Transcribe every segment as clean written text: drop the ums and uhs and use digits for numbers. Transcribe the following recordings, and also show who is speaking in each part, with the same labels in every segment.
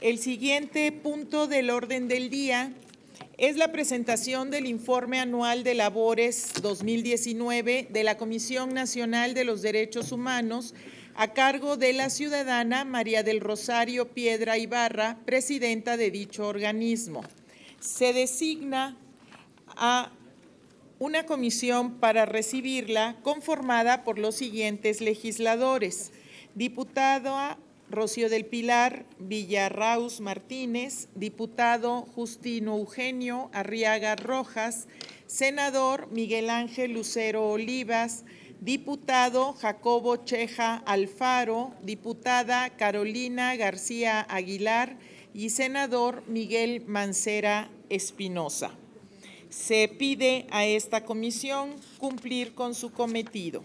Speaker 1: El siguiente punto del orden del día es la presentación del Informe Anual de Labores 2019 de la Comisión Nacional de los Derechos Humanos a cargo de la ciudadana María del Rosario Piedra Ibarra, presidenta de dicho organismo. Se designa a una comisión para recibirla conformada por los siguientes legisladores: diputada Rocío del Pilar Villarrauz Martínez, diputado Justino Eugenio Arriaga Rojas, senador Miguel Ángel Lucero Olivas, diputado Jacobo Cheja Alfaro, diputada Carolina García Aguilar y senador Miguel Mancera Espinosa. Se pide a esta comisión cumplir con su cometido.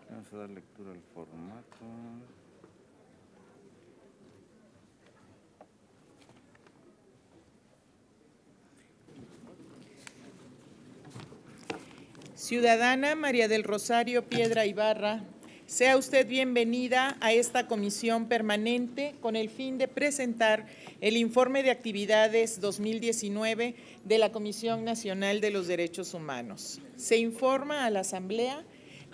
Speaker 2: Vamos a dar lectura al formato.
Speaker 1: Ciudadana María del Rosario Piedra Ibarra, sea usted bienvenida a esta comisión permanente con el fin de presentar el informe de actividades 2019 de la Comisión Nacional de los Derechos Humanos. Se informa a la Asamblea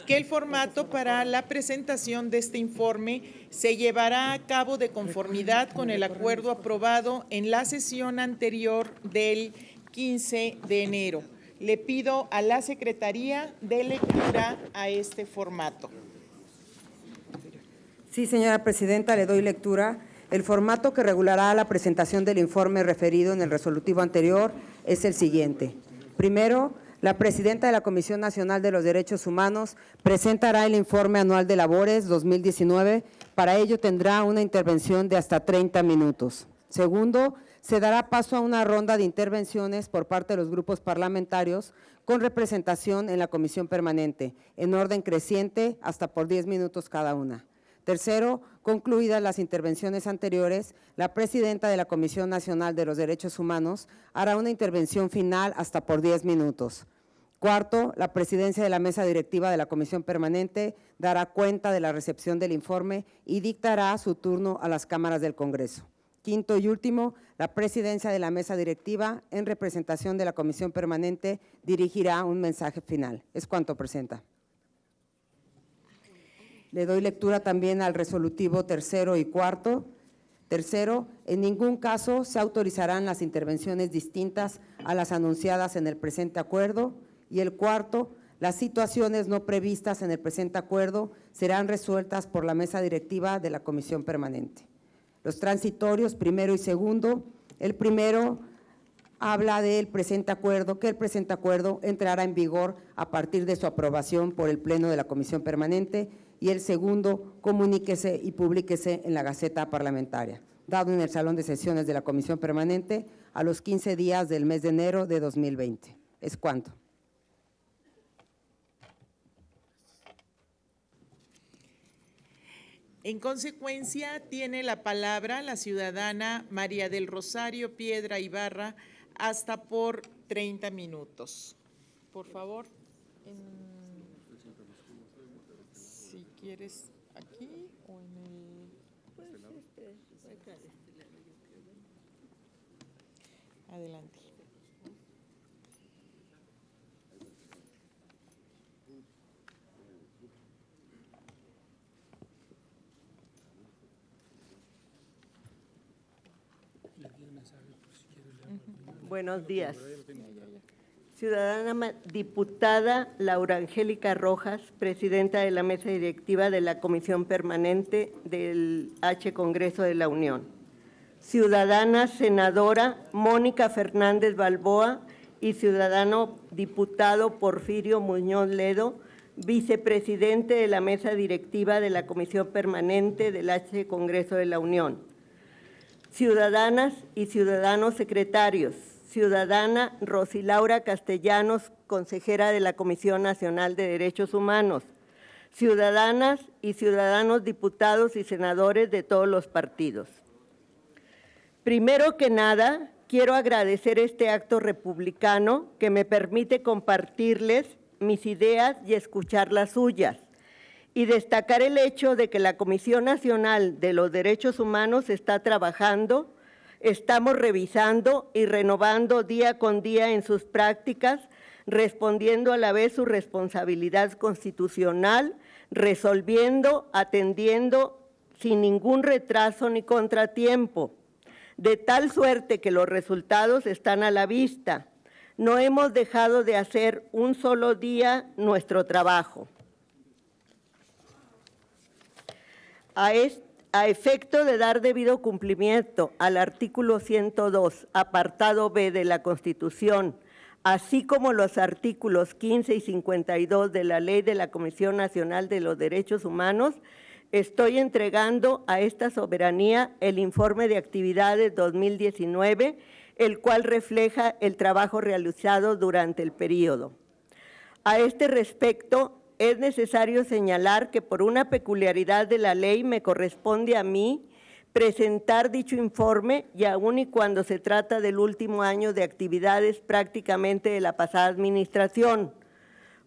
Speaker 1: que el formato para la presentación de este informe se llevará a cabo de conformidad con el acuerdo aprobado en la sesión anterior del 15 de enero. Le pido a la Secretaría de lectura a este formato.
Speaker 3: Sí, señora presidenta, le doy lectura. El formato que regulará la presentación del informe referido en el resolutivo anterior es el siguiente. Primero, la presidenta de la Comisión Nacional de los Derechos Humanos presentará el informe anual de labores 2019. Para ello tendrá una intervención de hasta 30 minutos. Segundo, se dará paso a una ronda de intervenciones por parte de los grupos parlamentarios con representación en la comisión permanente, en orden creciente hasta por 10 minutos cada una. Tercero, concluidas las intervenciones anteriores, la presidenta de la Comisión Nacional de los Derechos Humanos hará una intervención final hasta por 10 minutos. Cuarto, la presidencia de la mesa directiva de la comisión permanente dará cuenta de la recepción del informe y dictará su turno a las cámaras del Congreso. Quinto y último, la presidencia de la mesa directiva, en representación de la comisión permanente, dirigirá un mensaje final. Es cuanto, presidenta. Le doy lectura también al resolutivo tercero y cuarto. Tercero, en ningún caso se autorizarán las intervenciones distintas a las anunciadas en el presente acuerdo. Y el cuarto, las situaciones no previstas en el presente acuerdo serán resueltas por la mesa directiva de la comisión permanente. Los transitorios primero y segundo, el primero habla del presente acuerdo, que el presente acuerdo entrará en vigor a partir de su aprobación por el Pleno de la Comisión Permanente, y el segundo, comuníquese y publíquese en la Gaceta Parlamentaria, dado en el Salón de Sesiones de la Comisión Permanente a los 15 días del mes de enero de 2020. Es cuanto.
Speaker 1: En consecuencia, tiene la palabra la ciudadana María del Rosario Piedra Ibarra, hasta por 30 minutos. Por favor, si quieres aquí o en el… Adelante.
Speaker 4: Buenos días. Ciudadana diputada Laura Angélica Rojas, presidenta de la mesa directiva de la Comisión Permanente del H. Congreso de la Unión. Ciudadana senadora Mónica Fernández Balboa y ciudadano diputado Porfirio Muñoz Ledo, vicepresidente de la mesa directiva de la Comisión Permanente del H. Congreso de la Unión. Ciudadanas y ciudadanos secretarios. Ciudadana Rosilaura Castellanos, consejera de la Comisión Nacional de Derechos Humanos. Ciudadanas y ciudadanos diputados y senadores de todos los partidos. Primero que nada, quiero agradecer este acto republicano que me permite compartirles mis ideas y escuchar las suyas, y destacar el hecho de que la Comisión Nacional de los Derechos Humanos está trabajando. Estamos revisando y renovando día con día en sus prácticas, respondiendo a la vez su responsabilidad constitucional, resolviendo, atendiendo sin ningún retraso ni contratiempo, de tal suerte que los resultados están a la vista. No hemos dejado de hacer un solo día nuestro trabajo. A efecto de dar debido cumplimiento al artículo 102, apartado B de la Constitución, así como los artículos 15 y 52 de la Ley de la Comisión Nacional de los Derechos Humanos, estoy entregando a esta soberanía el informe de actividades 2019, el cual refleja el trabajo realizado durante el periodo. A este respecto, es necesario señalar que por una peculiaridad de la ley me corresponde a mí presentar dicho informe, y aun y cuando se trata del último año de actividades prácticamente de la pasada administración,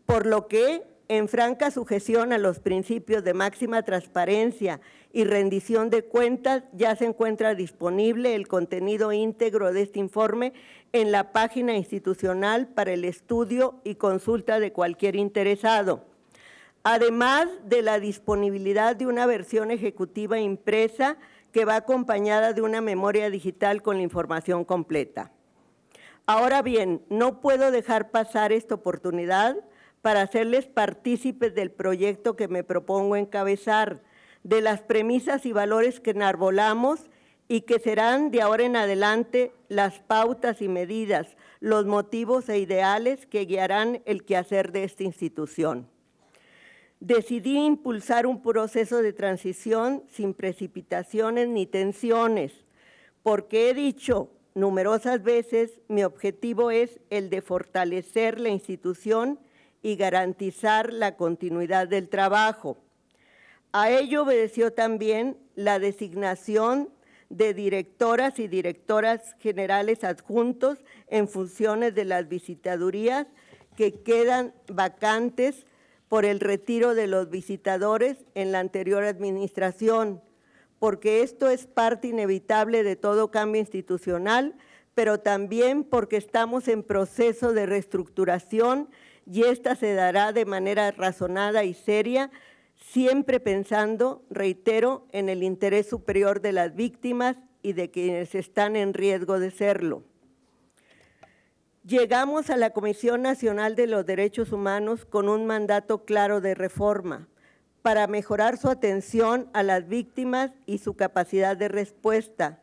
Speaker 4: por lo que, en franca sujeción a los principios de máxima transparencia y rendición de cuentas, ya se encuentra disponible el contenido íntegro de este informe en la página institucional para el estudio y consulta de cualquier interesado, además de la disponibilidad de una versión ejecutiva impresa que va acompañada de una memoria digital con la información completa. Ahora bien, no puedo dejar pasar esta oportunidad para hacerles partícipes del proyecto que me propongo encabezar, de las premisas y valores que enarbolamos y que serán de ahora en adelante las pautas y medidas, los motivos e ideales que guiarán el quehacer de esta institución. Decidí impulsar un proceso de transición sin precipitaciones ni tensiones, porque he dicho numerosas veces, mi objetivo es el de fortalecer la institución y garantizar la continuidad del trabajo. A ello obedeció también la designación de directoras y directoras generales adjuntos en funciones de las visitadurías que quedan vacantes por el retiro de los visitadores en la anterior administración, porque esto es parte inevitable de todo cambio institucional, pero también porque estamos en proceso de reestructuración y esta se dará de manera razonada y seria, siempre pensando, reitero, en el interés superior de las víctimas y de quienes están en riesgo de serlo. Llegamos a la Comisión Nacional de los Derechos Humanos con un mandato claro de reforma para mejorar su atención a las víctimas y su capacidad de respuesta,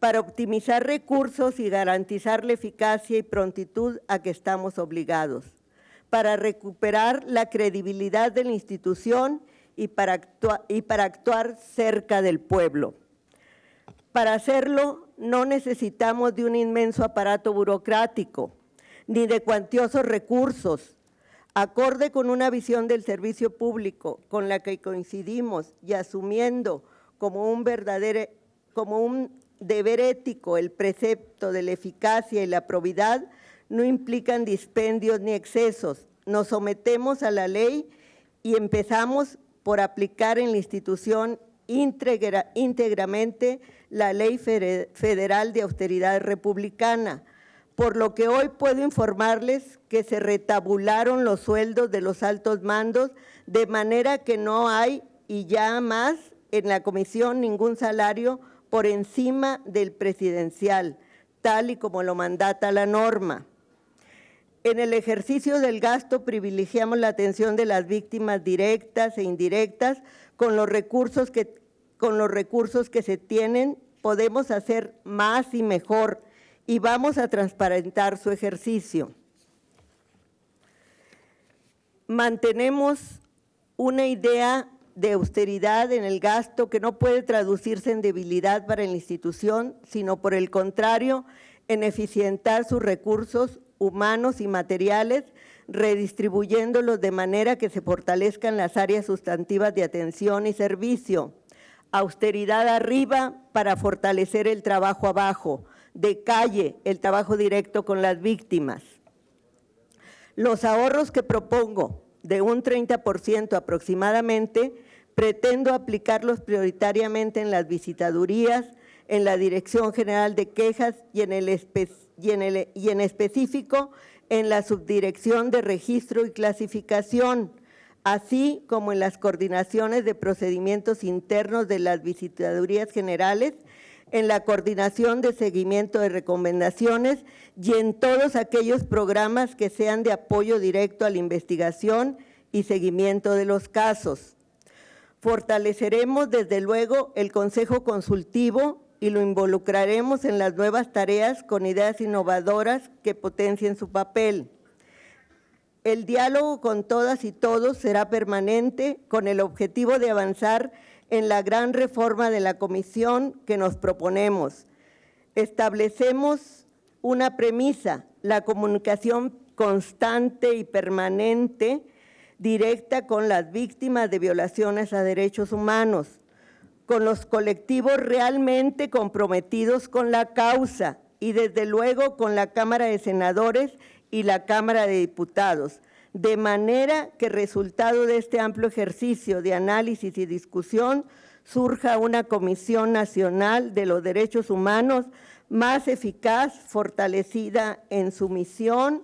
Speaker 4: para optimizar recursos y garantizar la eficacia y prontitud a que estamos obligados, para recuperar la credibilidad de la institución y para actuar cerca del pueblo. Para hacerlo no necesitamos de un inmenso aparato burocrático, ni de cuantiosos recursos. Acorde con una visión del servicio público con la que coincidimos y asumiendo como un deber ético el precepto de la eficacia y la probidad, no implican dispendios ni excesos. Nos sometemos a la ley y empezamos por aplicar en la institución íntegramente la Ley Federal de Austeridad Republicana, por lo que hoy puedo informarles que se retabularon los sueldos de los altos mandos, de manera que no hay y ya más en la comisión ningún salario por encima del presidencial, tal y como lo mandata la norma. En el ejercicio del gasto privilegiamos la atención de las víctimas directas e indirectas. Con los recursos que se tienen podemos hacer más y mejor, y vamos a transparentar su ejercicio. Mantenemos una idea de austeridad en el gasto que no puede traducirse en debilidad para la institución, sino por el contrario, en eficientar sus recursos humanos y materiales, redistribuyéndolos de manera que se fortalezcan las áreas sustantivas de atención y servicio. Austeridad arriba para fortalecer el trabajo abajo, de calle, el trabajo directo con las víctimas. Los ahorros que propongo, de un 30% aproximadamente, pretendo aplicarlos prioritariamente en las visitadurías, en la Dirección General de Quejas y en específico en la Subdirección de Registro y Clasificación, así como en las coordinaciones de procedimientos internos de las visitadurías generales, en la coordinación de seguimiento de recomendaciones y en todos aquellos programas que sean de apoyo directo a la investigación y seguimiento de los casos. Fortaleceremos desde luego el Consejo Consultivo y lo involucraremos en las nuevas tareas con ideas innovadoras que potencien su papel. El diálogo con todas y todos será permanente con el objetivo de avanzar en la gran reforma de la comisión que nos proponemos. Establecemos una premisa, la comunicación constante y permanente, directa con las víctimas de violaciones a derechos humanos, con los colectivos realmente comprometidos con la causa y desde luego con la Cámara de Senadores y la Cámara de Diputados, de manera que resultado de este amplio ejercicio de análisis y discusión surja una Comisión Nacional de los Derechos Humanos más eficaz, fortalecida en su misión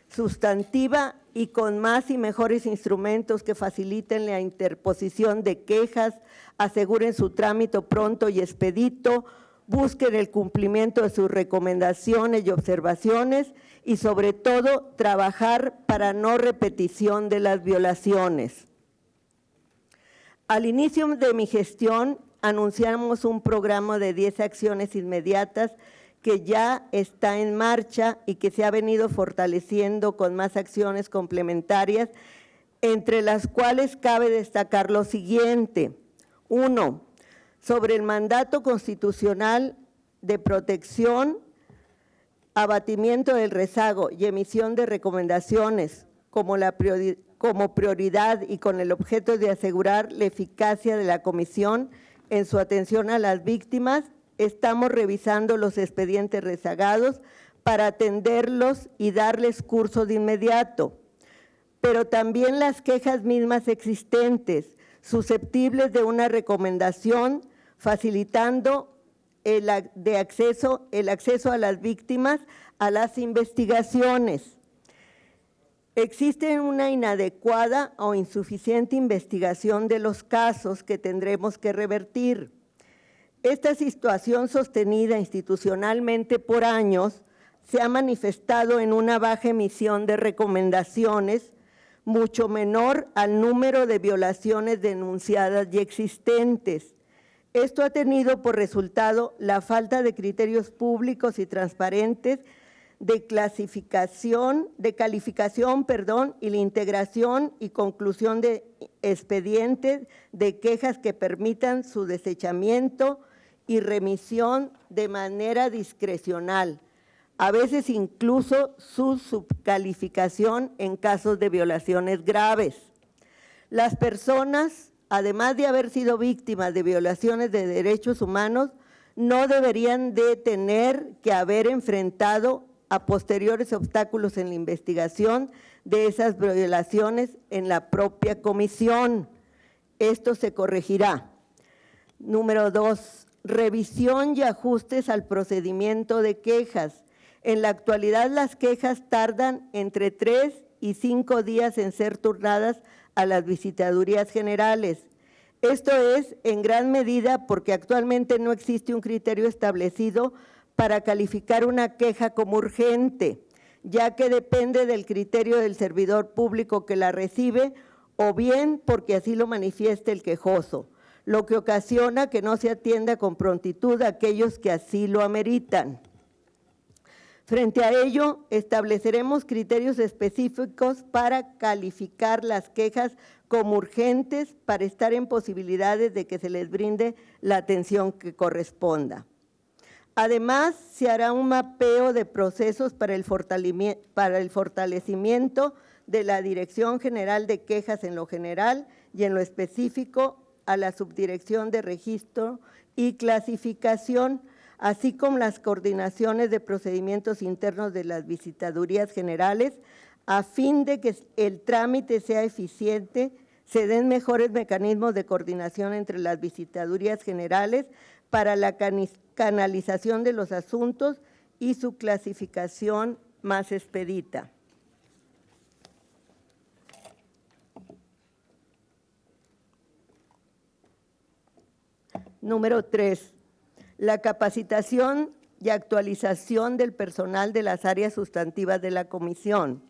Speaker 4: sustantiva y con más y mejores instrumentos que faciliten la interposición de quejas, aseguren su trámite pronto y expedito, busquen el cumplimiento de sus recomendaciones y observaciones y sobre todo trabajar para no repetición de las violaciones. Al inicio de mi gestión anunciamos un programa de 10 acciones inmediatas que ya está en marcha y que se ha venido fortaleciendo con más acciones complementarias, entre las cuales cabe destacar lo siguiente. 1. Sobre el mandato constitucional de protección, abatimiento del rezago y emisión de recomendaciones como prioridad y con el objeto de asegurar la eficacia de la comisión en su atención a las víctimas, estamos revisando los expedientes rezagados para atenderlos y darles curso de inmediato, pero también las quejas mismas existentes, susceptibles de una recomendación, facilitando el acceso a las víctimas a las investigaciones. Existe una inadecuada o insuficiente investigación de los casos que tendremos que revertir. Esta situación sostenida institucionalmente por años se ha manifestado en una baja emisión de recomendaciones, mucho menor al número de violaciones denunciadas y existentes. Esto ha tenido por resultado la falta de criterios públicos y transparentes de calificación, y la integración y conclusión de expedientes de quejas que permitan su desechamiento y remisión de manera discrecional, a veces incluso su subcalificación en casos de violaciones graves. Las personas, además de haber sido víctimas de violaciones de derechos humanos, no deberían de tener que haber enfrentado a posteriores obstáculos en la investigación de esas violaciones en la propia comisión. Esto se corregirá. Número 2, revisión y ajustes al procedimiento de quejas. En la actualidad las quejas tardan entre 3 y 5 días en ser turnadas a las visitadurías generales. Esto es en gran medida porque actualmente no existe un criterio establecido para calificar una queja como urgente, ya que depende del criterio del servidor público que la recibe o bien porque así lo manifieste el quejoso, lo que ocasiona que no se atienda con prontitud a aquellos que así lo ameritan. Frente a ello, estableceremos criterios específicos para calificar las quejas como urgentes para estar en posibilidades de que se les brinde la atención que corresponda. Además, se hará un mapeo de procesos para el fortalecimiento de la Dirección General de Quejas en lo general y en lo específico a la Subdirección de Registro y Clasificación, así como las coordinaciones de procedimientos internos de las visitadurías generales, a fin de que el trámite sea eficiente, se den mejores mecanismos de coordinación entre las visitadurías generales para la canalización de los asuntos y su clasificación más expedita. Número 3. La capacitación y actualización del personal de las áreas sustantivas de la comisión.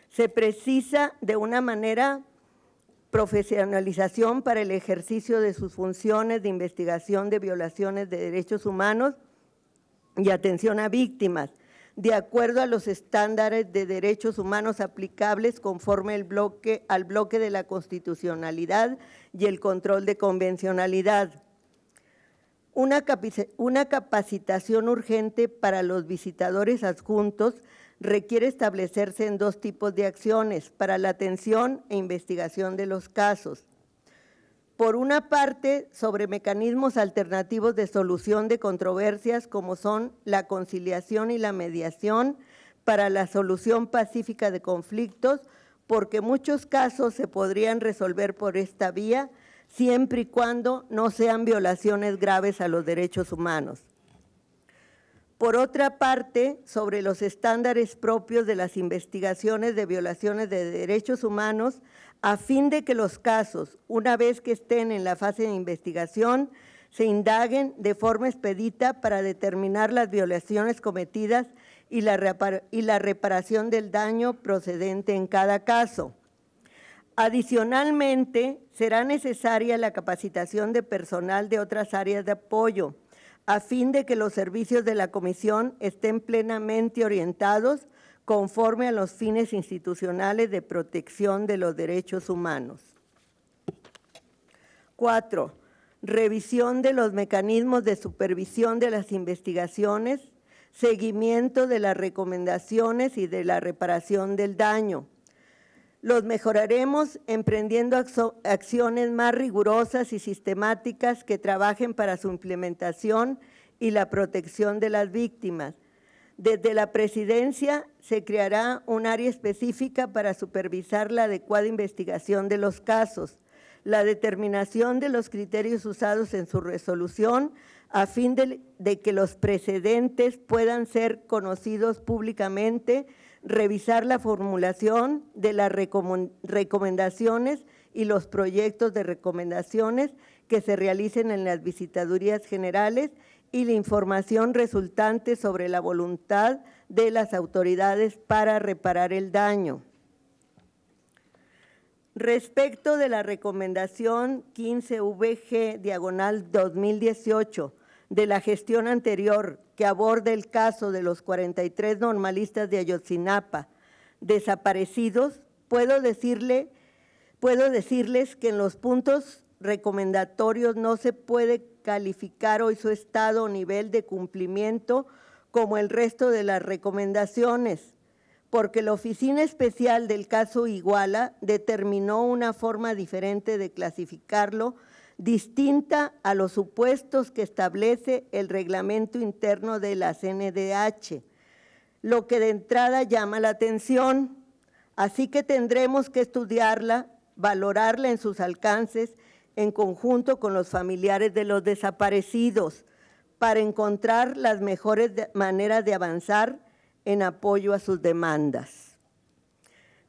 Speaker 4: Se precisa de una manera profesionalización para el ejercicio de sus funciones de investigación de violaciones de derechos humanos y atención a víctimas, de acuerdo a los estándares de derechos humanos aplicables conforme al bloque de la constitucionalidad y el control de convencionalidad. Una capacitación urgente para los visitadores adjuntos requiere establecerse en 2 tipos de acciones para la atención e investigación de los casos. Por una parte, sobre mecanismos alternativos de solución de controversias como son la conciliación y la mediación para la solución pacífica de conflictos, porque muchos casos se podrían resolver por esta vía, siempre y cuando no sean violaciones graves a los derechos humanos. Por otra parte, sobre los estándares propios de las investigaciones de violaciones de derechos humanos, a fin de que los casos, una vez que estén en la fase de investigación, se indaguen de forma expedita para determinar las violaciones cometidas y la reparación del daño procedente en cada caso. Adicionalmente, será necesaria la capacitación de personal de otras áreas de apoyo, a fin de que los servicios de la comisión estén plenamente orientados conforme a los fines institucionales de protección de los derechos humanos. 4. Revisión de los mecanismos de supervisión de las investigaciones, seguimiento de las recomendaciones y de la reparación del daño. Los mejoraremos emprendiendo acciones más rigurosas y sistemáticas que trabajen para su implementación y la protección de las víctimas. Desde la presidencia se creará un área específica para supervisar la adecuada investigación de los casos, la determinación de los criterios usados en su resolución, a fin de que los precedentes puedan ser conocidos públicamente, revisar la formulación de las recomendaciones y los proyectos de recomendaciones que se realicen en las visitadurías generales y la información resultante sobre la voluntad de las autoridades para reparar el daño. Respecto de la recomendación 15VG/2018, de la gestión anterior que aborde el caso de los 43 normalistas de Ayotzinapa desaparecidos, puedo decirles que en los puntos recomendatorios no se puede calificar hoy su estado o nivel de cumplimiento como el resto de las recomendaciones, porque la Oficina Especial del caso Iguala determinó una forma diferente de clasificarlo, distinta a los supuestos que establece el reglamento interno de la CNDH, lo que de entrada llama la atención. Así que tendremos que estudiarla, valorarla en sus alcances, en conjunto con los familiares de los desaparecidos, para encontrar las mejores maneras de avanzar en apoyo a sus demandas.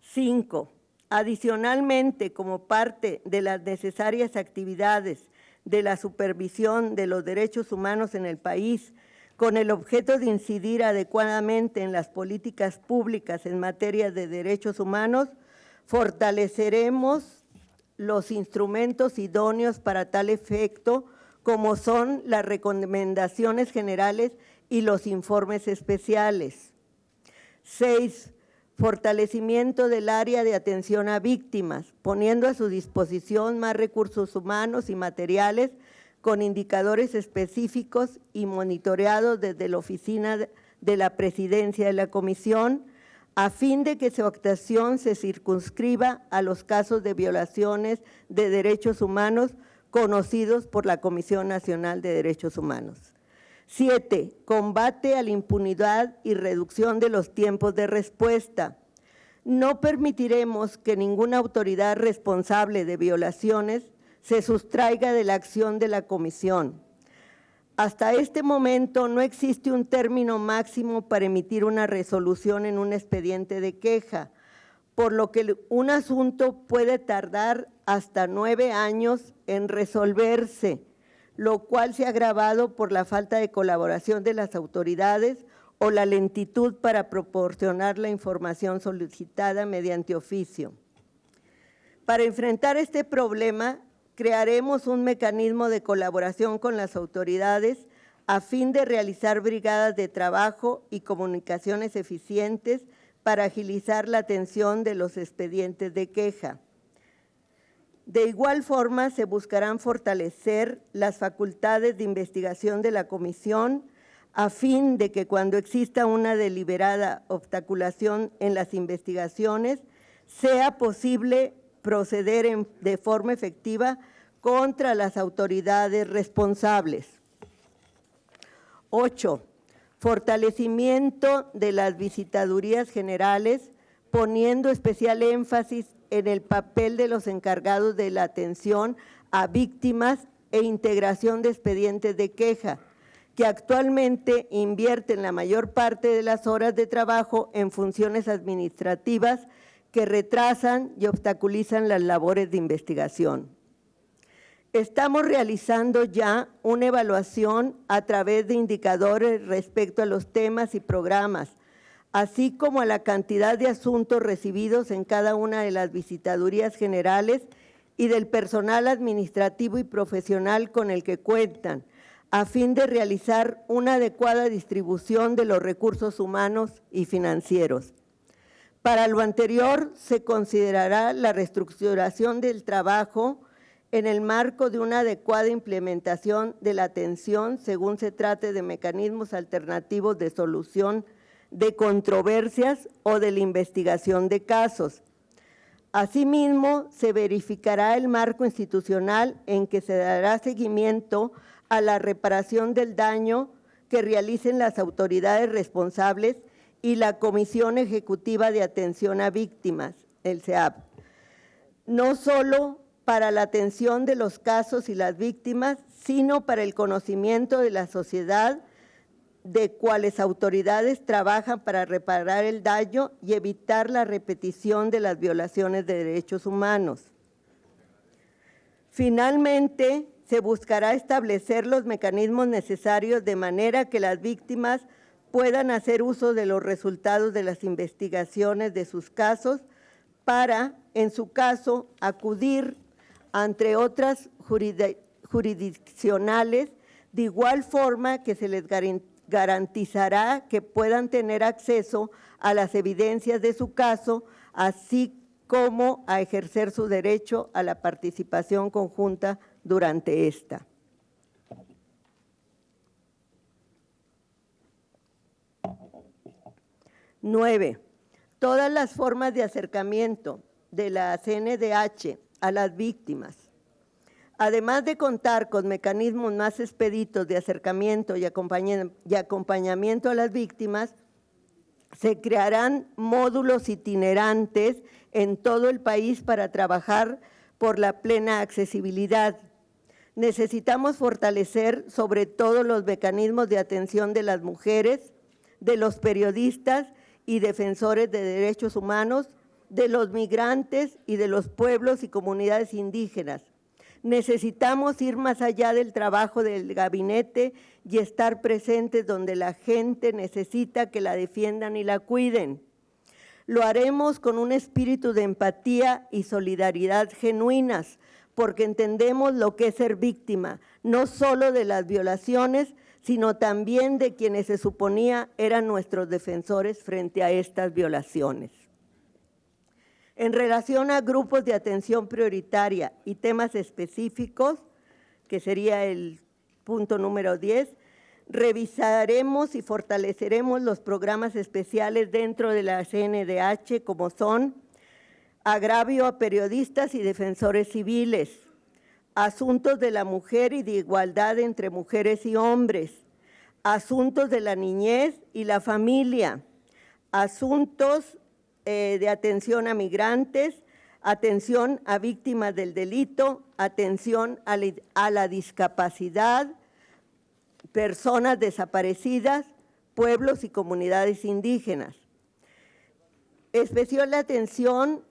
Speaker 4: 5. Adicionalmente, como parte de las necesarias actividades de la supervisión de los derechos humanos en el país, con el objeto de incidir adecuadamente en las políticas públicas en materia de derechos humanos, fortaleceremos los instrumentos idóneos para tal efecto, como son las recomendaciones generales y los informes especiales. 6. Fortalecimiento del área de atención a víctimas, poniendo a su disposición más recursos humanos y materiales con indicadores específicos y monitoreados desde la oficina de la Presidencia de la Comisión, a fin de que su actuación se circunscriba a los casos de violaciones de derechos humanos conocidos por la Comisión Nacional de Derechos Humanos. 7. Combate a la impunidad y reducción de los tiempos de respuesta. No permitiremos que ninguna autoridad responsable de violaciones se sustraiga de la acción de la Comisión. Hasta este momento no existe un término máximo para emitir una resolución en un expediente de queja, por lo que un asunto puede tardar hasta 9 años en resolverse, lo cual se ha agravado por la falta de colaboración de las autoridades o la lentitud para proporcionar la información solicitada mediante oficio. Para enfrentar este problema, crearemos un mecanismo de colaboración con las autoridades a fin de realizar brigadas de trabajo y comunicaciones eficientes para agilizar la atención de los expedientes de queja. De igual forma, se buscarán fortalecer las facultades de investigación de la Comisión a fin de que cuando exista una deliberada obstaculación en las investigaciones, sea posible proceder de forma efectiva contra las autoridades responsables. 8. Fortalecimiento de las visitadurías generales, poniendo especial énfasis en el papel de los encargados de la atención a víctimas e integración de expedientes de queja, que actualmente invierten la mayor parte de las horas de trabajo en funciones administrativas que retrasan y obstaculizan las labores de investigación. Estamos realizando ya una evaluación a través de indicadores respecto a los temas y programas, así como a la cantidad de asuntos recibidos en cada una de las visitadurías generales y del personal administrativo y profesional con el que cuentan, a fin de realizar una adecuada distribución de los recursos humanos y financieros. Para lo anterior, se considerará la reestructuración del trabajo en el marco de una adecuada implementación de la atención según se trate de mecanismos alternativos de solución de controversias o de la investigación de casos. Asimismo, se verificará el marco institucional en que se dará seguimiento a la reparación del daño que realicen las autoridades responsables y la Comisión Ejecutiva de Atención a Víctimas, el CEAV, no solo para la atención de los casos y las víctimas, sino para el conocimiento de la sociedad de cuáles autoridades trabajan para reparar el daño y evitar la repetición de las violaciones de derechos humanos. Finalmente, se buscará establecer los mecanismos necesarios de manera que las víctimas puedan hacer uso de los resultados de las investigaciones de sus casos para, en su caso, acudir ante otras jurisdiccionales De igual forma que se les garantizará que puedan tener acceso a las evidencias de su caso, así como a ejercer su derecho a la participación conjunta durante esta. Nueve, todas las formas de acercamiento de la CNDH a las víctimas, además de contar con mecanismos más expeditos de acercamiento y acompañamiento a las víctimas, se crearán módulos itinerantes en todo el país para trabajar por la plena accesibilidad. Necesitamos fortalecer sobre todo los mecanismos de atención de las mujeres, de los periodistas y defensores de derechos humanos, de los migrantes y de los pueblos y comunidades indígenas. Necesitamos ir más allá del trabajo del gabinete y estar presentes donde la gente necesita que la defiendan y la cuiden. Lo haremos con un espíritu de empatía y solidaridad genuinas, porque entendemos lo que es ser víctima, no solo de las violaciones, sino también de quienes se suponía eran nuestros defensores frente a estas violaciones. En relación a grupos de atención prioritaria y temas específicos, que sería el punto número 10, revisaremos y fortaleceremos los programas especiales dentro de la CNDH, como son agravio a periodistas y defensores civiles, asuntos de la mujer y de igualdad entre mujeres y hombres, asuntos de la niñez y la familia, asuntos de atención a migrantes, atención a víctimas del delito, atención a la discapacidad, personas desaparecidas, pueblos y comunidades indígenas. Especial atención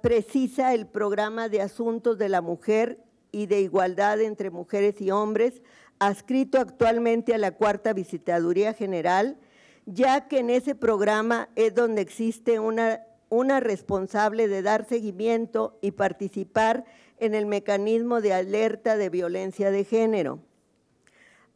Speaker 4: precisa el programa de asuntos de la mujer y de igualdad entre mujeres y hombres, adscrito actualmente a la 4ª Visitaduría General, ya que en ese programa es donde existe una responsable de dar seguimiento y participar en el mecanismo de alerta de violencia de género.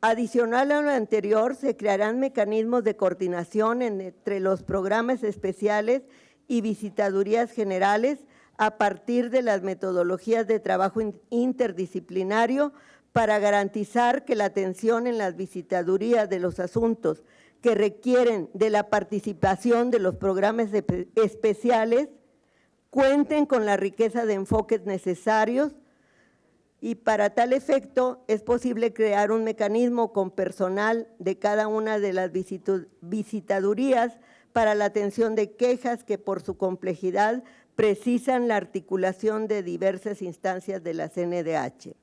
Speaker 4: Adicional a lo anterior, se crearán mecanismos de coordinación entre los programas especiales y visitadurías generales a partir de las metodologías de trabajo interdisciplinario para garantizar que la atención en las visitadurías de los asuntos que requieren de la participación de los programas especiales cuenten con la riqueza de enfoques necesarios, y para tal efecto es posible crear un mecanismo con personal de cada una de las visitadurías para la atención de quejas que por su complejidad precisan la articulación de diversas instancias de la CNDH.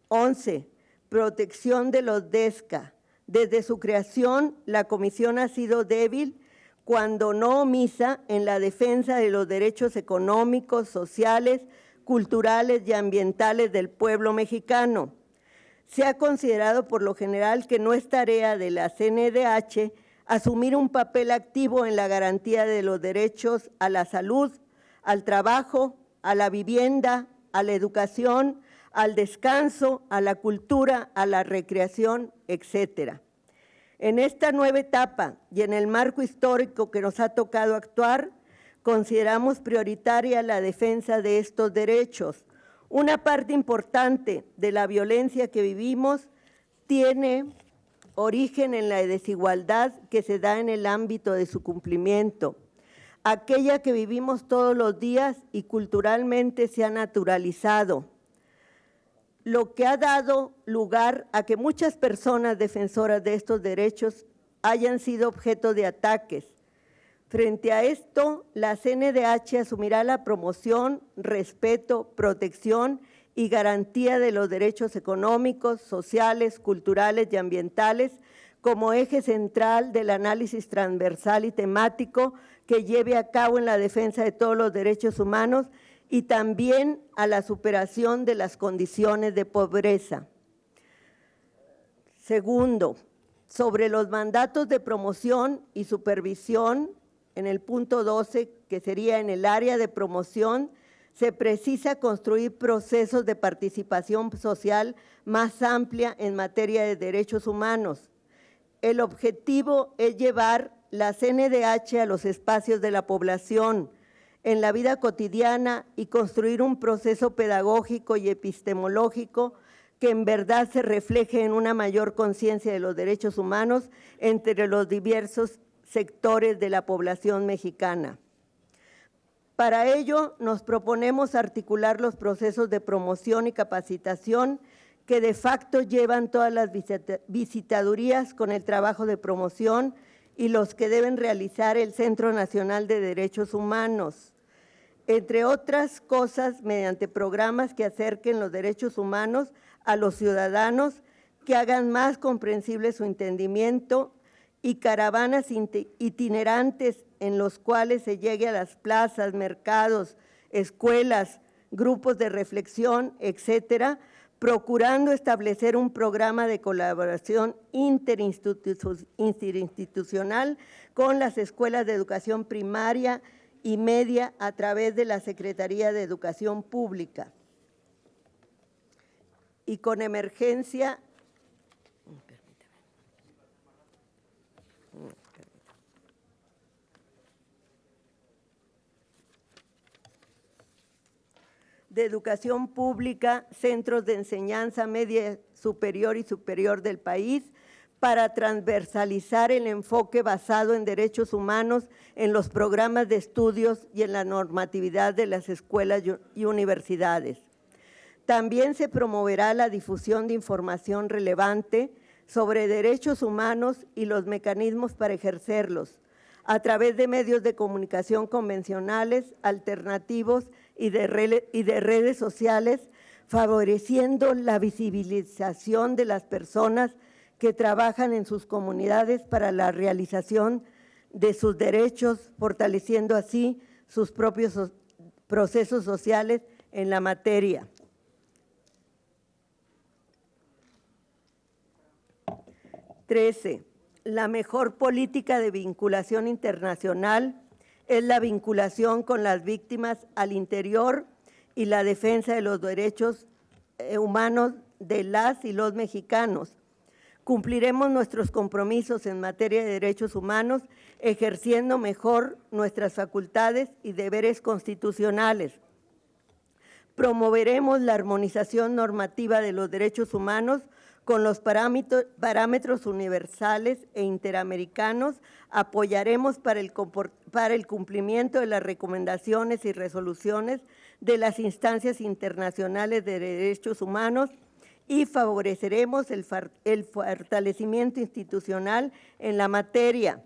Speaker 4: 11. Protección de los DESCA. Desde su creación, la Comisión ha sido débil, cuando no omisa, en la defensa de los derechos económicos, sociales, culturales y ambientales del pueblo mexicano. Se ha considerado por lo general que no es tarea de la CNDH asumir un papel activo en la garantía de los derechos a la salud, al trabajo, a la vivienda, a la educación, al descanso, a la cultura, a la recreación, etcétera. En esta nueva etapa y en el marco histórico que nos ha tocado actuar, consideramos prioritaria la defensa de estos derechos. Una parte importante de la violencia que vivimos tiene origen en la desigualdad que se da en el ámbito de su cumplimiento, aquella que vivimos todos los días y culturalmente se ha naturalizado, lo que ha dado lugar a que muchas personas defensoras de estos derechos hayan sido objeto de ataques. Frente a esto, la CNDH asumirá la promoción, respeto, protección y garantía de los derechos económicos, sociales, culturales y ambientales como eje central del análisis transversal y temático que lleve a cabo en la defensa de todos los derechos humanos y también a la superación de las condiciones de pobreza. Segundo, sobre los mandatos de promoción y supervisión, en el punto 12, que sería en el área de promoción, Se precisa construir procesos de participación social más amplia en materia de derechos humanos. El objetivo es llevar la CNDH a los espacios de la población, en la vida cotidiana, y construir un proceso pedagógico y epistemológico que en verdad se refleje en una mayor conciencia de los derechos humanos entre los diversos sectores de la población mexicana. Para ello, nos proponemos articular los procesos de promoción y capacitación que de facto llevan todas las visitadurías con el trabajo de promoción y los que deben realizar el Centro Nacional de Derechos Humanos, entre otras cosas, mediante programas que acerquen los derechos humanos a los ciudadanos, que hagan más comprensible su entendimiento, y caravanas itinerantes en los cuales se llegue a las plazas, mercados, escuelas, grupos de reflexión, etcétera, procurando establecer un programa de colaboración interinstitucional con las escuelas de educación primaria y media a través de la Secretaría de Educación Pública. Y con emergencia, de educación pública, centros de enseñanza media superior y superior del país, para transversalizar el enfoque basado en derechos humanos en los programas de estudios y en la normatividad de las escuelas y universidades. También se promoverá la difusión de información relevante sobre derechos humanos y los mecanismos para ejercerlos, a través de medios de comunicación convencionales, alternativos y de redes sociales, favoreciendo la visibilización de las personas que trabajan en sus comunidades para la realización de sus derechos, fortaleciendo así sus propios procesos sociales en la materia. 13. La mejor política de vinculación internacional es la vinculación con las víctimas al interior y la defensa de los derechos humanos de las y los mexicanos. Cumpliremos nuestros compromisos en materia de derechos humanos, ejerciendo mejor nuestras facultades y deberes constitucionales. Promoveremos la armonización normativa de los derechos humanos con los parámetros universales e interamericanos. Apoyaremos para el cumplimiento de las recomendaciones y resoluciones de las instancias internacionales de derechos humanos y favoreceremos el fortalecimiento institucional en la materia.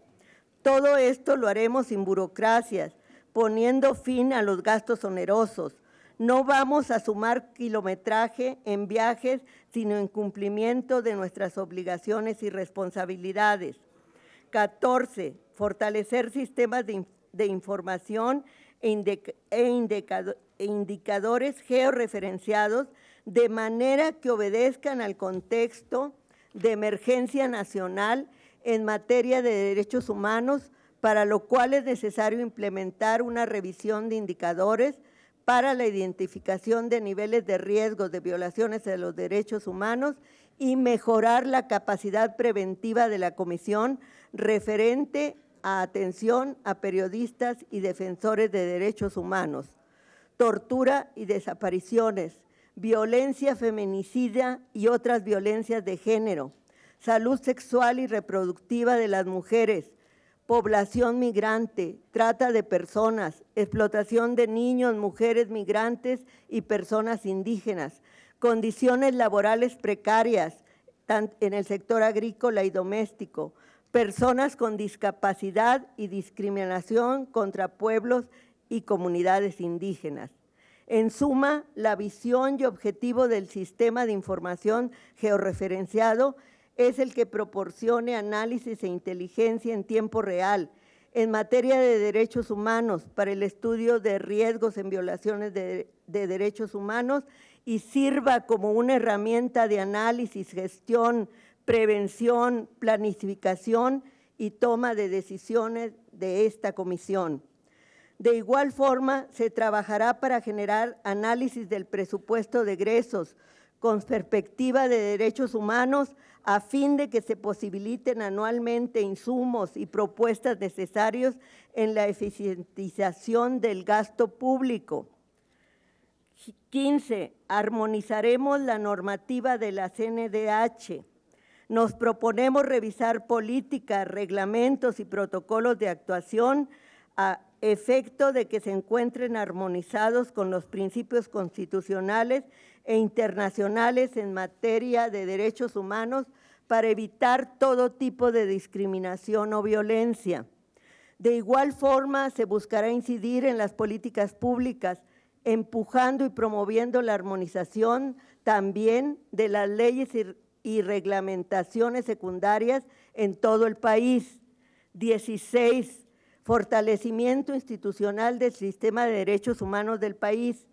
Speaker 4: Todo esto lo haremos sin burocracias, poniendo fin a los gastos onerosos. No vamos a sumar kilometraje en viajes, sino en cumplimiento de nuestras obligaciones y responsabilidades. 14. Fortalecer sistemas de información e indicadores georreferenciados de manera que obedezcan al contexto de emergencia nacional en materia de derechos humanos, para lo cual es necesario implementar una revisión de indicadores para la identificación de niveles de riesgo de violaciones de los derechos humanos y mejorar la capacidad preventiva de la Comisión referente a atención a periodistas y defensores de derechos humanos, tortura y desapariciones, violencia feminicida y otras violencias de género, salud sexual y reproductiva de las mujeres, población migrante, trata de personas, explotación de niños, mujeres migrantes y personas indígenas, condiciones laborales precarias en el sector agrícola y doméstico, personas con discapacidad y discriminación contra pueblos y comunidades indígenas. En suma, la visión y objetivo del sistema de información georreferenciado es el que proporcione análisis e inteligencia en tiempo real en materia de derechos humanos para el estudio de riesgos en violaciones de derechos humanos y sirva como una herramienta de análisis, gestión, prevención, planificación y toma de decisiones de esta comisión. De igual forma, se trabajará para generar análisis del presupuesto de egresos con perspectiva de derechos humanos a fin de que se posibiliten anualmente insumos y propuestas necesarios en la eficientización del gasto público. 15. Armonizaremos la normativa de la CNDH. Nos proponemos revisar políticas, reglamentos y protocolos de actuación a efecto de que se encuentren armonizados con los principios constitucionales e internacionales en materia de derechos humanos para evitar todo tipo de discriminación o violencia. De igual forma, se buscará incidir en las políticas públicas, empujando y promoviendo la armonización también de las leyes y reglamentaciones secundarias en todo el país. 16. Fortalecimiento institucional del sistema de derechos humanos del país.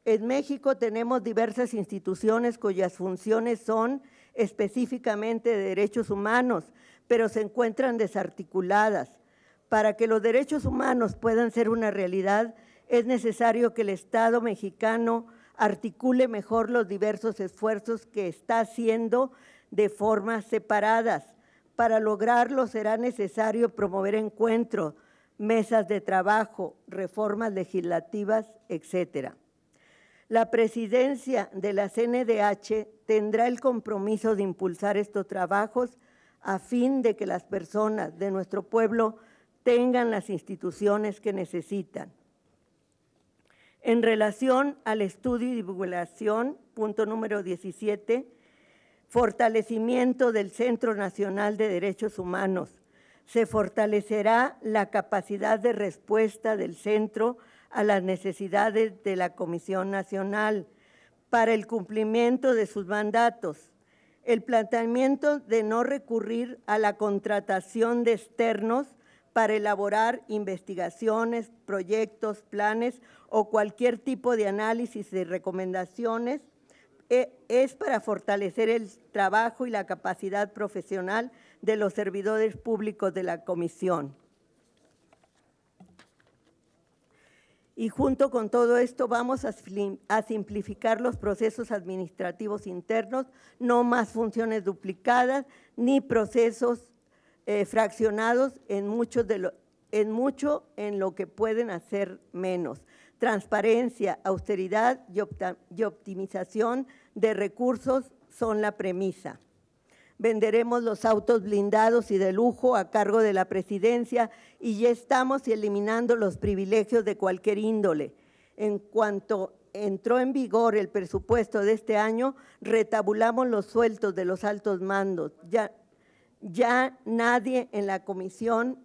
Speaker 4: En México tenemos diversas instituciones cuyas funciones son específicamente de derechos humanos, pero se encuentran desarticuladas. Para que los derechos humanos puedan ser una realidad, es necesario que el Estado mexicano articule mejor los diversos esfuerzos que está haciendo de formas separadas. Para lograrlo será necesario promover encuentros, mesas de trabajo, reformas legislativas, etcétera. La presidencia de la CNDH tendrá el compromiso de impulsar estos trabajos a fin de que las personas de nuestro pueblo tengan las instituciones que necesitan. En relación al estudio y divulgación, punto número 17, fortalecimiento del Centro Nacional de Derechos Humanos. Se fortalecerá la capacidad de respuesta del centro a las necesidades de la Comisión Nacional para el cumplimiento de sus mandatos. El planteamiento de no recurrir a la contratación de externos para elaborar investigaciones, proyectos, planes o cualquier tipo de análisis y recomendaciones es para fortalecer el trabajo y la capacidad profesional de los servidores públicos de la Comisión. Y junto con todo esto vamos a simplificar los procesos administrativos internos, no más funciones duplicadas ni procesos fraccionados en mucho en lo que pueden hacer menos. Transparencia, austeridad y optimización de recursos son la premisa. Venderemos los autos blindados y de lujo a cargo de la presidencia y ya estamos eliminando los privilegios de cualquier índole. En cuanto entró en vigor el presupuesto de este año, retabulamos los sueldos de los altos mandos. Ya nadie en la comisión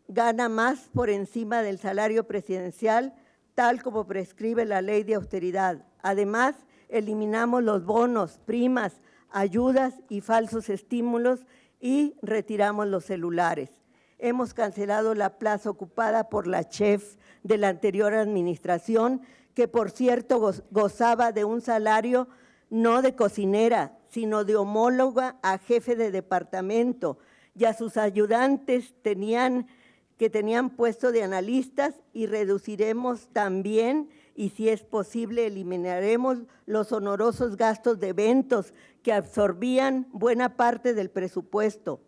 Speaker 4: gana más por encima del salario presidencial, tal como prescribe la ley de austeridad. Además, eliminamos los bonos, primas, ayudas y falsos estímulos y retiramos los celulares. Hemos cancelado la plaza ocupada por la chef de la anterior administración, que por cierto gozaba de un salario no de cocinera, sino de homóloga a jefe de departamento, y a sus ayudantes que tenían puesto de analistas, y reduciremos también, y si es posible, eliminaremos los onerosos gastos de eventos que absorbían buena parte del presupuesto.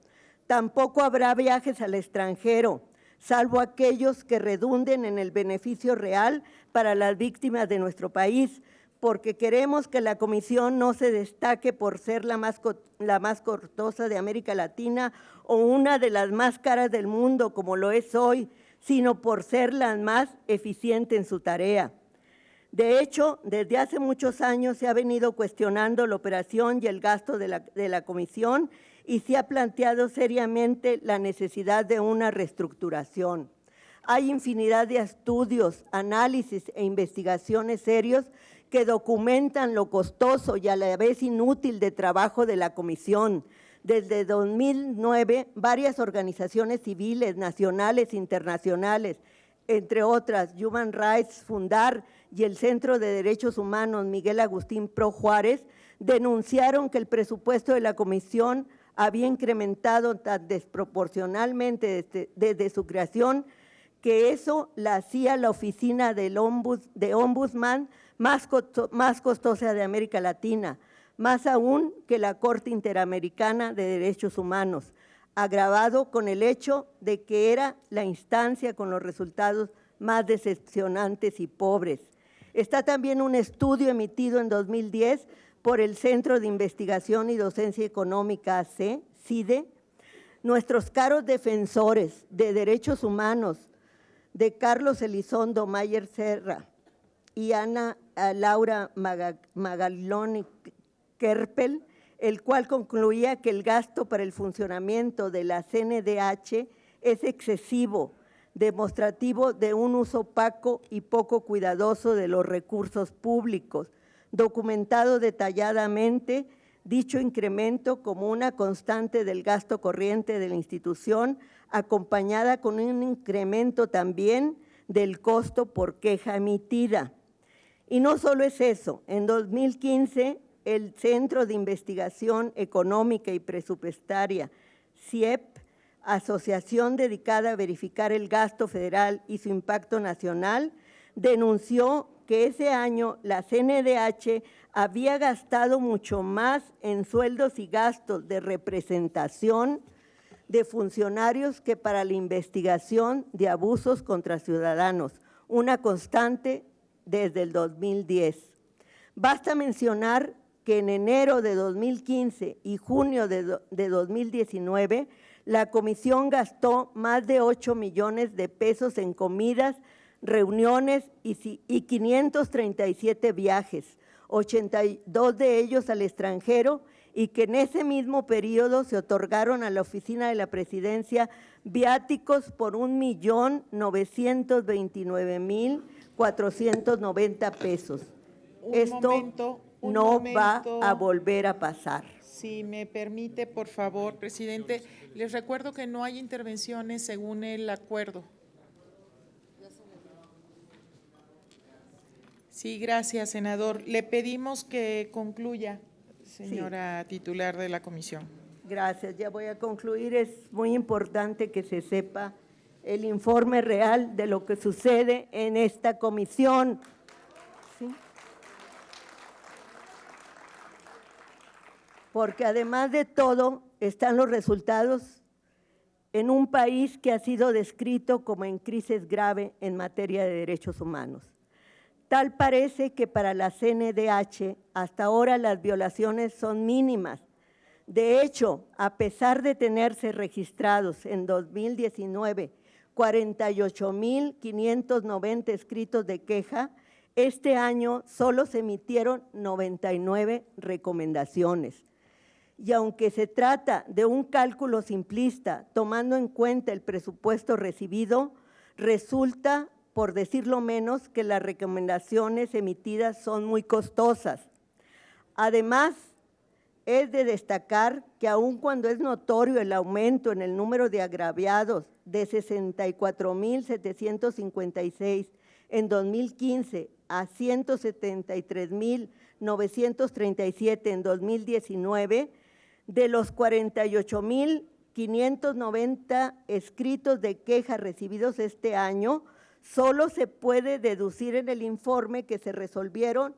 Speaker 4: Tampoco habrá viajes al extranjero, salvo aquellos que redunden en el beneficio real para las víctimas de nuestro país, porque queremos que la comisión no se destaque por ser la más costosa de América Latina o una de las más caras del mundo, como lo es hoy, sino por ser la más eficiente en su tarea. De hecho, desde hace muchos años se ha venido cuestionando la operación y el gasto de la comisión y se ha planteado seriamente la necesidad de una reestructuración. Hay infinidad de estudios, análisis e investigaciones serios que documentan lo costoso y a la vez inútil de trabajo de la comisión. Desde 2009, varias organizaciones civiles, nacionales e internacionales, entre otras Human Rights Fundar y el Centro de Derechos Humanos Miguel Agustín Pro Juárez, denunciaron que el presupuesto de la comisión había incrementado tan desproporcionalmente desde su creación que eso la hacía la oficina de Ombudsman más costosa de América Latina, más aún que la Corte Interamericana de Derechos Humanos, agravado con el hecho de que era la instancia con los resultados más decepcionantes y pobres. Está también un estudio emitido en 2010 por el Centro de Investigación y Docencia Económica AC, CIDE. Nuestros caros defensores de derechos humanos, de Carlos Elizondo Mayer Serra y Ana Laura Magaloni Kerpel, el cual concluía que el gasto para el funcionamiento de la CNDH es excesivo, demostrativo de un uso opaco y poco cuidadoso de los recursos públicos, documentado detalladamente dicho incremento como una constante del gasto corriente de la institución, acompañada con un incremento también del costo por queja emitida. Y no solo es eso, en 2015 el Centro de Investigación Económica y Presupuestaria, CIEP, asociación dedicada a verificar el gasto federal y su impacto nacional, denunció que ese año la CNDH había gastado mucho más en sueldos y gastos de representación de funcionarios que para la investigación de abusos contra ciudadanos, una constante desde el 2010. Basta mencionar que en enero de 2015 y junio de 2019, la comisión gastó más de 8 millones de pesos en comidas, reuniones y 537 viajes, 82 de ellos al extranjero, y que en ese mismo periodo se otorgaron a la oficina de la presidencia viáticos por 1.929.490 pesos. Esto no va a volver a pasar.
Speaker 1: Si me permite, por favor, presidente, les recuerdo que no hay intervenciones según el acuerdo. Sí, gracias, senador. Le pedimos que concluya, señora titular de la comisión.
Speaker 4: Gracias, ya voy a concluir. Es muy importante que se sepa el informe real de lo que sucede en esta comisión. ¿Sí? Porque además de todo están los resultados en un país que ha sido descrito como en crisis grave en materia de derechos humanos. Tal parece que para la CNDH hasta ahora las violaciones son mínimas. De hecho, a pesar de tenerse registrados en 2019 48.590 escritos de queja, este año solo se emitieron 99 recomendaciones. Y aunque se trata de un cálculo simplista, tomando en cuenta el presupuesto recibido, resulta, por decirlo menos, que las recomendaciones emitidas son muy costosas. Además, es de destacar que aun cuando es notorio el aumento en el número de agraviados de 64.756 en 2015 a 173.937 en 2019, de los 48.590 escritos de queja recibidos este año, solo se puede deducir en el informe que se resolvieron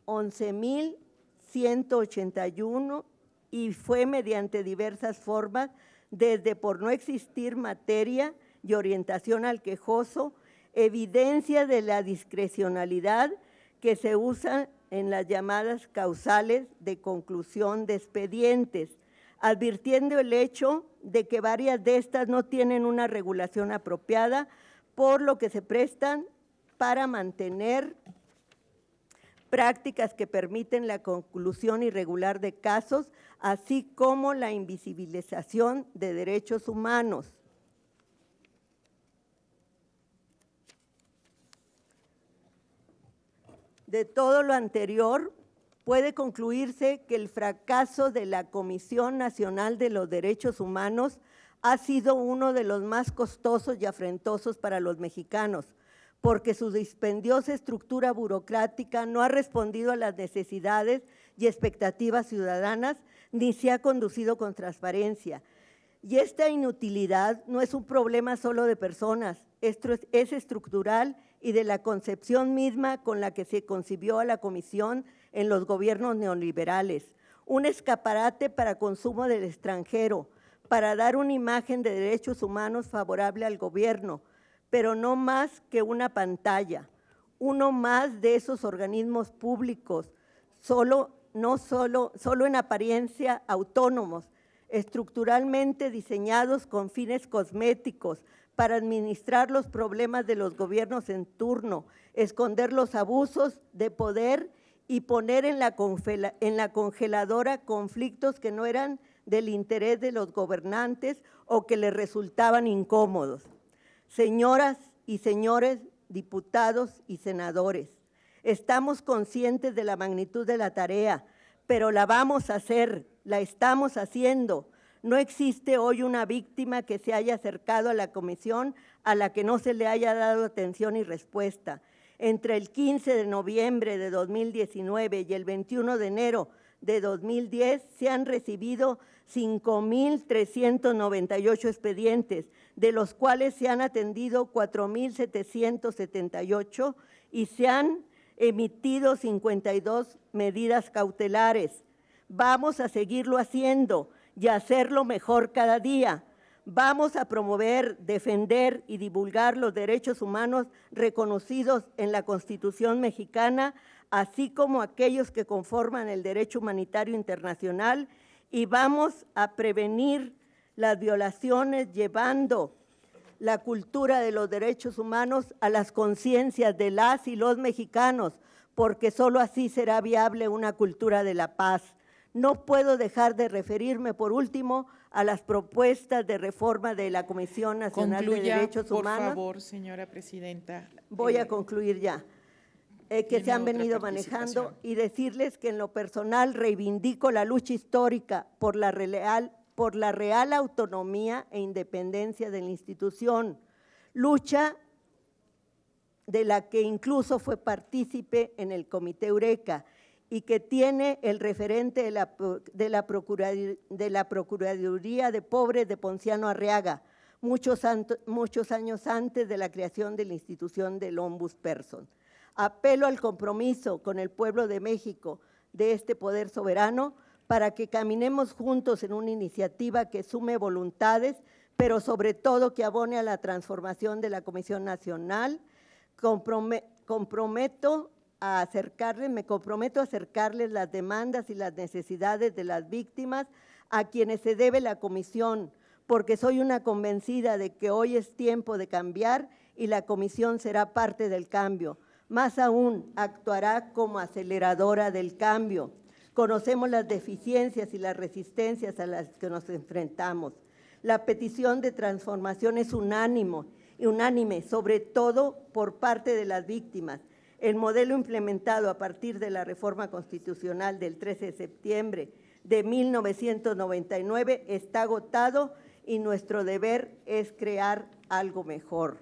Speaker 4: 11.181 y fue mediante diversas formas, desde por no existir materia y orientación al quejoso, evidencia de la discrecionalidad que se usa en las llamadas causales de conclusión de expedientes, advirtiendo el hecho de que varias de estas no tienen una regulación apropiada, por lo que se prestan para mantener prácticas que permiten la conclusión irregular de casos, así como la invisibilización de derechos humanos. De todo lo anterior, puede concluirse que el fracaso de la Comisión Nacional de los Derechos Humanos ha sido uno de los más costosos y afrentosos para los mexicanos, porque su dispendiosa estructura burocrática no ha respondido a las necesidades y expectativas ciudadanas, ni se ha conducido con transparencia, Y esta inutilidad no es un problema solo de personas, esto es estructural y de la concepción misma con la que se concibió a la Comisión en los gobiernos neoliberales. Un escaparate para consumo del extranjero, para dar una imagen de derechos humanos favorable al gobierno, pero no más que una pantalla, uno más de esos organismos públicos, solo en apariencia autónomos, estructuralmente diseñados con fines cosméticos para administrar los problemas de los gobiernos en turno, esconder los abusos de poder y poner en la congeladora conflictos que no eran del interés de los gobernantes o que les resultaban incómodos. Señoras y señores diputados y senadores, estamos conscientes de la magnitud de la tarea, pero la vamos a hacer, la estamos haciendo. No existe hoy una víctima que se haya acercado a la comisión a la que no se le haya dado atención y respuesta. Entre el 15 de noviembre de 2019 y el 21 de enero de 2010 se han recibido 5,398 expedientes, de los cuales se han atendido 4,778 y se han emitido 52 medidas cautelares. Vamos a seguirlo haciendo y hacerlo mejor cada día. Vamos a promover, defender y divulgar los derechos humanos reconocidos en la Constitución mexicana, así como aquellos que conforman el derecho humanitario internacional, y vamos a prevenir las violaciones llevando la cultura de los derechos humanos a las conciencias de las y los mexicanos, porque solo así será viable una cultura de la paz. No puedo dejar de referirme, por último, a las propuestas de reforma de la Comisión Nacional de Derechos Humanos.
Speaker 1: Por favor, señora presidenta.
Speaker 4: Voy a concluir ya. Que se han venido manejando, y decirles que en lo personal reivindico la lucha histórica por la real autonomía e independencia de la institución, lucha de la que incluso fue partícipe en el Comité Eureka y que tiene el referente de la Procuraduría de Pobres de Ponciano Arriaga, muchos años antes de la creación de la institución del Ombudsperson. Apelo al compromiso con el pueblo de México de este poder soberano para que caminemos juntos en una iniciativa que sume voluntades, pero sobre todo que abone a la transformación de la Comisión Nacional. Me comprometo a acercarles las demandas y las necesidades de las víctimas a quienes se debe la comisión, porque soy una convencida de que hoy es tiempo de cambiar y la comisión será parte del cambio. Más aún, actuará como aceleradora del cambio. Conocemos las deficiencias y las resistencias a las que nos enfrentamos. La petición de transformación es unánime, sobre todo por parte de las víctimas. El modelo implementado a partir de la reforma constitucional del 13 de septiembre de 1999 está agotado y nuestro deber es crear algo mejor.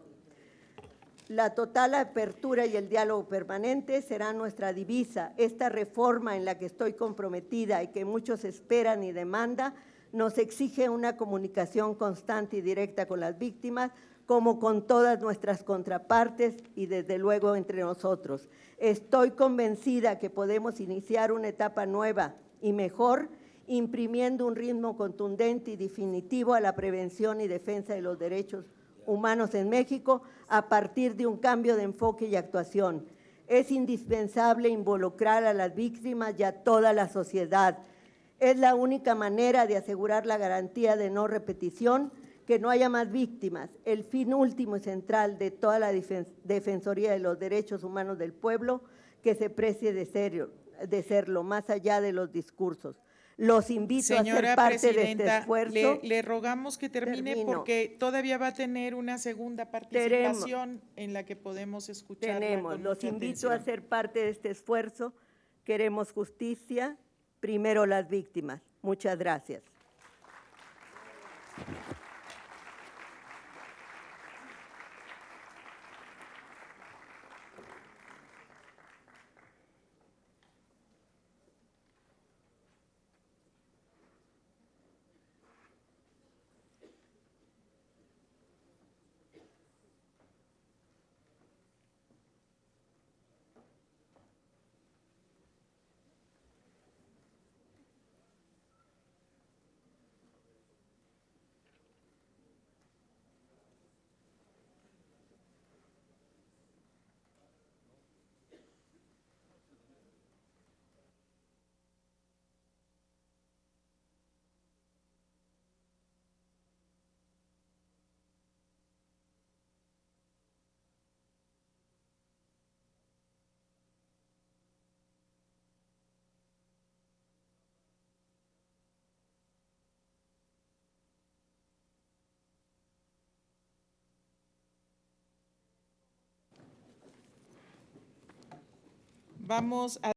Speaker 4: La total apertura y el diálogo permanente será nuestra divisa. Esta reforma en la que estoy comprometida y que muchos esperan y demandan, nos exige una comunicación constante y directa con las víctimas, como con todas nuestras contrapartes y desde luego entre nosotros. Estoy convencida que podemos iniciar una etapa nueva y mejor, imprimiendo un ritmo contundente y definitivo a la prevención y defensa de los derechos humanos en México a partir de un cambio de enfoque y actuación. Es indispensable involucrar a las víctimas y a toda la sociedad. Es la única manera de asegurar la garantía de no repetición, que no haya más víctimas, el fin último y central de toda la Defensoría de los Derechos Humanos del Pueblo, que se precie de serlo, más allá de los discursos. Los invito a ser parte de este esfuerzo.
Speaker 1: Le rogamos que termine porque todavía va a tener una segunda participación en la que podemos escucharla con
Speaker 4: los
Speaker 1: mucha
Speaker 4: invito
Speaker 1: atención.
Speaker 4: a ser parte de este esfuerzo. Queremos justicia, primero las víctimas. Muchas gracias.
Speaker 1: Vamos a